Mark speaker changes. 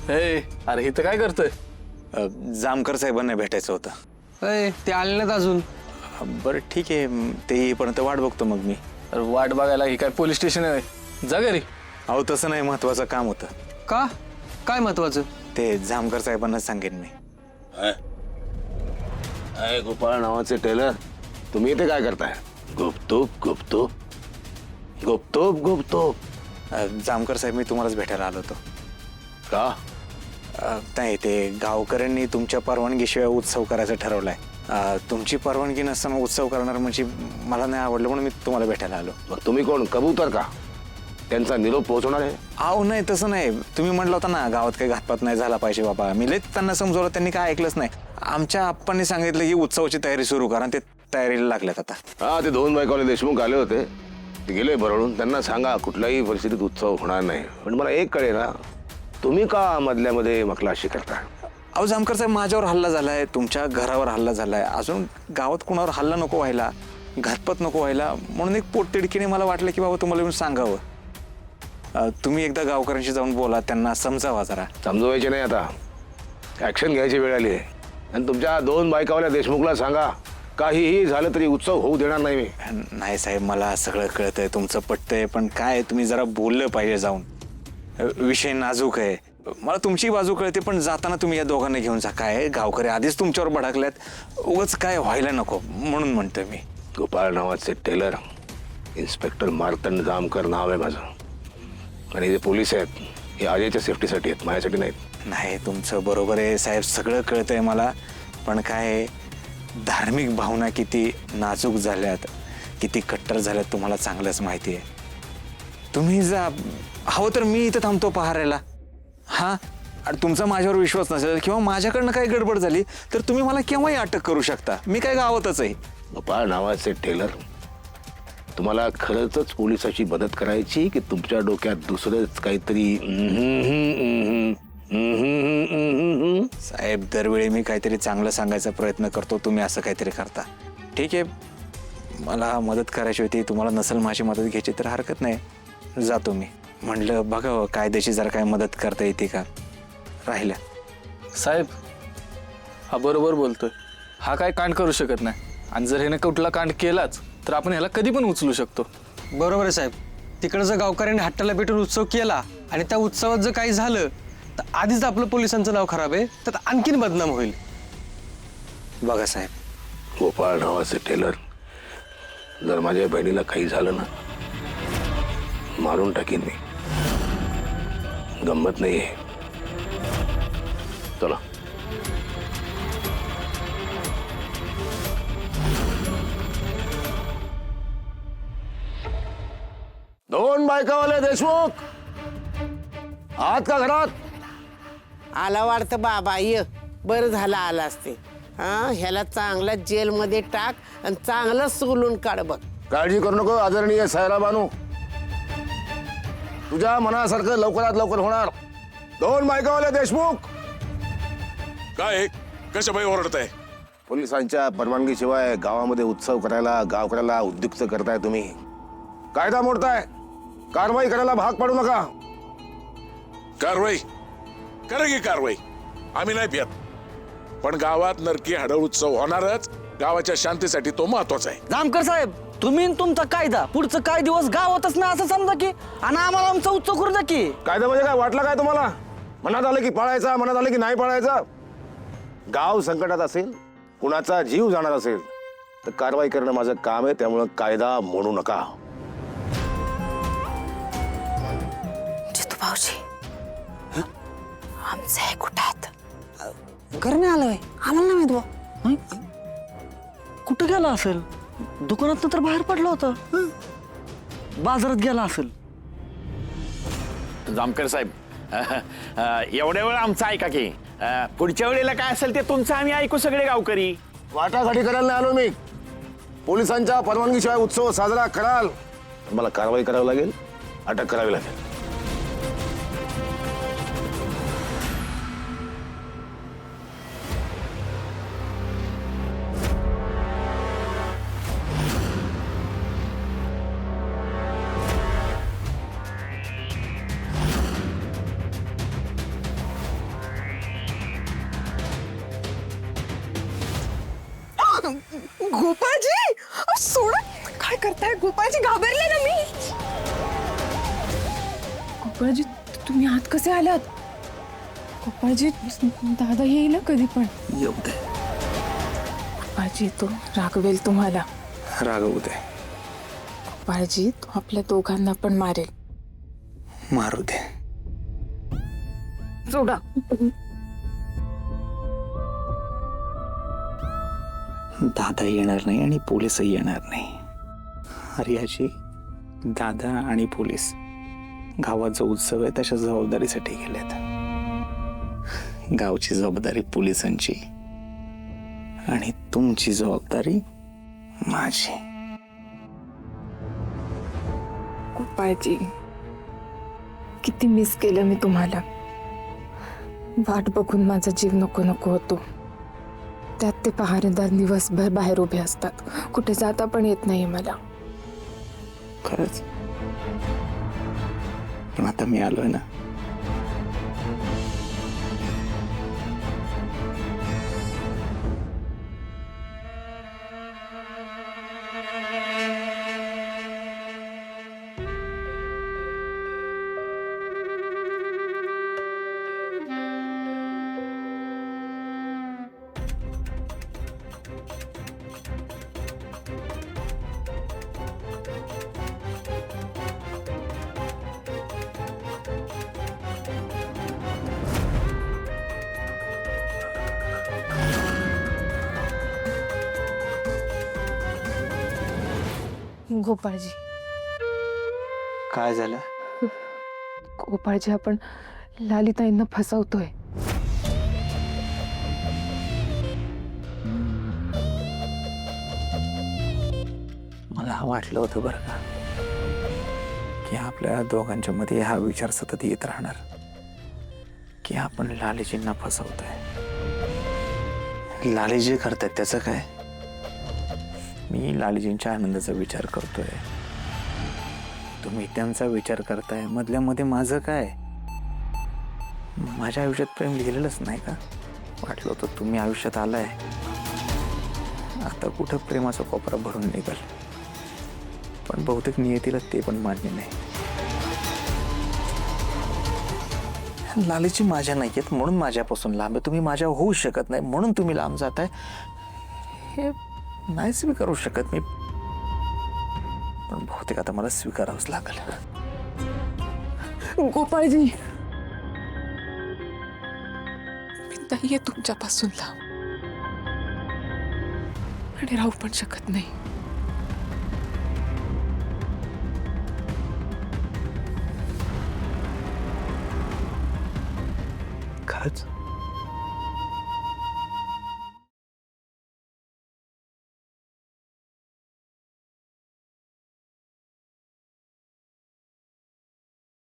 Speaker 1: अरे इथं काय करतोय?
Speaker 2: जामकर साहेबांना भेटायचं होतं.
Speaker 3: ते आले नाहीत अजून.
Speaker 2: बरं ठीक आहे, ते येईपर्यंत वाट बघतो मग मी.
Speaker 1: अरे वाट बघायला ही काय पोलीस स्टेशन आहे? जा घरी.
Speaker 2: अहो तसं नाही, महत्वाचं काम होतं.
Speaker 3: का? काय महत्वाचं?
Speaker 2: ते जामकर साहेबांना सांगेन मी.
Speaker 4: गोपाळ नावाचे टेलर, तुम्ही इथे काय करताय? गुपतूप गुपतूप गुपतूप गुपतूप.
Speaker 2: जामकर साहेब, मी तुम्हालाच भेटायला आलो होतो.
Speaker 4: का?
Speaker 2: नाही, ते गावकऱ्यांनी तुमच्या परवानगीशिवाय उत्सव करायचं ठरवलाय. तुमची परवानगी नसताना उत्सव करणार म्हणजे मला नाही आवडलं, म्हणून मी तुम्हाला भेटायला आलो.
Speaker 4: मग तुम्ही कोण, कबूतर का? त्यांचा निरोप पोहोचवणार आहे?
Speaker 2: अहो नाही, तसं नाही. तुम्ही म्हटलं होतं ना गावात काही घातपात नाही झाला पाहिजे बाबा. मी लय त्यांना समजवलं, त्यांनी काय ऐकलंच नाही. आमच्या आप्पांनी सांगितलं की उत्सवाची तयारी सुरू करा, ते तयारीला लागल्यात आता.
Speaker 4: हा, ते 2 बायकवाले देशमुख आले होते, ते गेले बरोळून. त्यांना सांगा कुठल्याही परिस्थितीत उत्सव होणार नाही. पण मला एक कळे ना, तुम्ही का मधल्यामध्ये मखलाशी करता?
Speaker 2: अहो जामकर साहेब, माझ्यावर हल्ला झालाय, तुमच्या घरावर हल्ला झालाय, अजून गावात कुणावर हल्ला नको व्हायला, घातपात नको व्हायला, म्हणून एक पोटतिडकीने मला वाटलं की बाबा तुम्हाला येऊन सांगावं. तुम्ही एकदा गावकऱ्यांशी जाऊन बोला, त्यांना समजावा जरा.
Speaker 4: समजवायचे नाही, आता ऍक्शन घ्यायची वेळ आली आहे. आणि तुमच्या 2 बायकावाल्या देशमुखला सांगा, काहीही झालं तरी उत्सव होऊ देणार नाही मी.
Speaker 2: नाही साहेब, मला सगळं कळतंय, तुमचं पटतंय, पण काय तुम्ही जरा बोललं पाहिजे जाऊन. विषय नाजूक आहे, मला तुमची बाजू कळते, पण जाताना तुम्ही या दोघांना घेऊन जा. काय गावकरी आधीच तुमच्यावर भडकल्यात, उगाच काय व्हायला नको म्हणून म्हणतोय मी.
Speaker 4: गोपाळ नावाचे टेलर, इन्स्पेक्टर मार्तंड जामकर नाव आहे माझं. आणि जे पोलीस आहेत हे अजयच्या सेफ्टीसाठी आहेत, माझ्यासाठी नाहीत.
Speaker 2: नाही, तुमचं बरोबर आहे साहेब, सगळं कळतंय मला, पण काय धार्मिक भावना किती नाजूक झाल्यात, किती कट्टर झाल्यात तुम्हाला चांगलंच माहिती आहे. तुम्ही जा, हवं तर मी इथं थांबतो पहारायला. हां, आणि तुमचा माझ्यावर विश्वास नसेल किंवा माझ्याकडनं काही गडबड झाली तर तुम्ही मला केव्हाही अटक करू शकता, मी काय गावातच आहे.
Speaker 4: गोपाळ नावाचे टेलर, तुम्हाला खरंच पोलिसाची मदत करायची की तुमच्या डोक्यात दुसरंच काहीतरी?
Speaker 2: साहेब, दरवेळी मी काहीतरी चांगलं सांगायचा प्रयत्न करतो, तुम्ही असं काहीतरी करता. ठीक आहे, मला मदत करायची होती, तुम्हाला नसेल माझी मदत घ्यायची तर हरकत नाही, जातो मी. म्हणलं बघावं कायदेशी जरा काय मदत करता येते का. राहिल्या
Speaker 1: साहेब, हा बरोबर बोलतोय. हा काय कांड करू शकत नाही, आणि जर ह्याने कुठला कांड केलाच तर आपण ह्याला कधी पण उचलू शकतो.
Speaker 3: बरोबर आहे साहेब. तिकडं जर गावकऱ्यांनी हट्टाला पेटून उत्सव केला आणि त्या उत्सवात जर काही झालं तर आधीच आपलं पोलिसांचं नाव खराब आहे, तर आणखीन बदनाम होईल.
Speaker 2: बघा साहेब,
Speaker 4: गोपाळ नावाचे टेलर, जर माझ्या बहिणीला काही झालं ना, मारून टाकीन मी. गंमत नाहीये. चला. दोन बायकावाले देशमुख आहात का घरात?
Speaker 5: आला वाटतं बाबा, ये बरं झालं आला असते. हा, ह्याला चांगला जेलमध्ये टाक आणि चांगलं सोलून काढ बघ.
Speaker 4: काळजी करू नको आदरणीय सायरा बानू, तुझ्या मनासारखं लवकरात लवकर होणार. दोन बायकावाले देशमुख,
Speaker 6: काय कशाबाई ओरडताय?
Speaker 4: पोलिसांच्या परवानगीशिवाय गावामध्ये उत्सव करायला गावकऱ्याला उद्युक्त करताय तुम्ही. कायदा मोडताय, कारवाई करायला भाग पाडू नका.
Speaker 6: कारवाई करा की कारवाई, आम्ही नाही भियत, पण गावात नरकी हडळ उत्सव होणारच. गावाच्या शांतीसाठी तो महत्वाचा आहे.
Speaker 7: जामकर साहेब, तुम्ही न तुमचा कायदा पुढचं काही दिवस गावातच ना असं समजा की, आणि आम्हाला आमचा उत्सव करू द्या की.
Speaker 4: कायदा म्हणजे काय वाटलं काय तुम्हाला? मनात आलं की पाळायचा, मनात आलं की नाही पाळायचा. गाव संकटात असेल, कुणाचा जीव जाणार असेल तर कारवाई करणं माझं काम आहे. त्यामुळे कायदा मोडू नका.
Speaker 8: जितू भाऊजी, आमचे हे कुठे आहेत?
Speaker 7: घरी नाही आलोय, आम्हाला नाही माहित बा. कुठं गेला असेल? दुकानात तर बाहेर पडला होता. बाजारात गेला असेल.
Speaker 9: जामकर साहेब, एवढ्या वेळ आमचं ऐका की, पुढच्या वेळेला काय असेल ते तुमचं आम्ही ऐकू सगळे गावकरी.
Speaker 4: वाटाघाटी करायला नाही आलो मी. पोलिसांच्या परवानगीशिवाय उत्सव साजरा कराल मला कारवाई करावी लागेल, अटक करावी लागेल.
Speaker 8: गोपाळजी अहो, सोडा काय करताय गोपाळजी घाबरले ना मी गोपाळजी तुम्ही आत कसे आलात गोपाळजी दादा येईल कधी पण
Speaker 2: येऊ दे,
Speaker 8: गोपाळजी तो रागवेल तुम्हाला
Speaker 2: रागवू दे,
Speaker 8: गोपाळजी तो आपल्या दोघांना पण मारेल
Speaker 2: मारू दे.
Speaker 8: सोडा
Speaker 2: दादा येणार नाही आणि पोलीसही येणार नाही. आर्याची दादा आणि पोलीस गावात जो उत्सव आहे त्याच्या जबाबदारीसाठी गेलेत. गावची जबाबदारी पोलिसांची आणि तुमची जबाबदारी माझी.
Speaker 8: गोपाळजी किती मिस केलं मी तुम्हाला वाट बघून माझा जीव नको नको होतो. त्यात ते पहारेदार दिवसभर बाहेर उभे असतात कुठे जाता पण येत नाही मला
Speaker 2: खरंच, पण आता मी आलोय ना.
Speaker 8: गोपाळजी
Speaker 2: काय झालं?
Speaker 8: गोपाळजी आपण लालिताईंना फसवतोय
Speaker 2: मला वाटलं होतं बरं का की आपल्या दोघांच्या मध्ये हा विचार सतत येत राहणार की आपण लालीजींना फसवतोय. लालीजी करतायत त्याचं काय? मी लालीजींच्या आनंदाचा विचार करतोय, तुम्ही त्यांचा विचार करताय. मधल्या मध्ये माझं काय? माझ्या आयुष्यात प्रेम लिहिलेलंच नाही का? वाटलं होतं तुम्ही आयुष्यात आलाय, आता कुठं प्रेमाचा कोपरा भरून निघाल. पण बहुतेक नियतीला ते पण मान्य नाही. लालीची माझ्या नाही आहेत म्हणून माझ्यापासून लांब आहे. तुम्ही माझ्या होऊ शकत नाही म्हणून तुम्ही लांब जाताय. हे नाही स्वीकारू शकत मी, पण बहुतेक आता मला स्वीकारावंच लागेल.
Speaker 8: गोपाळजी मी नाहीये तुमच्यापासून लांब आणि राहू पण शकत नाही.
Speaker 2: खरंच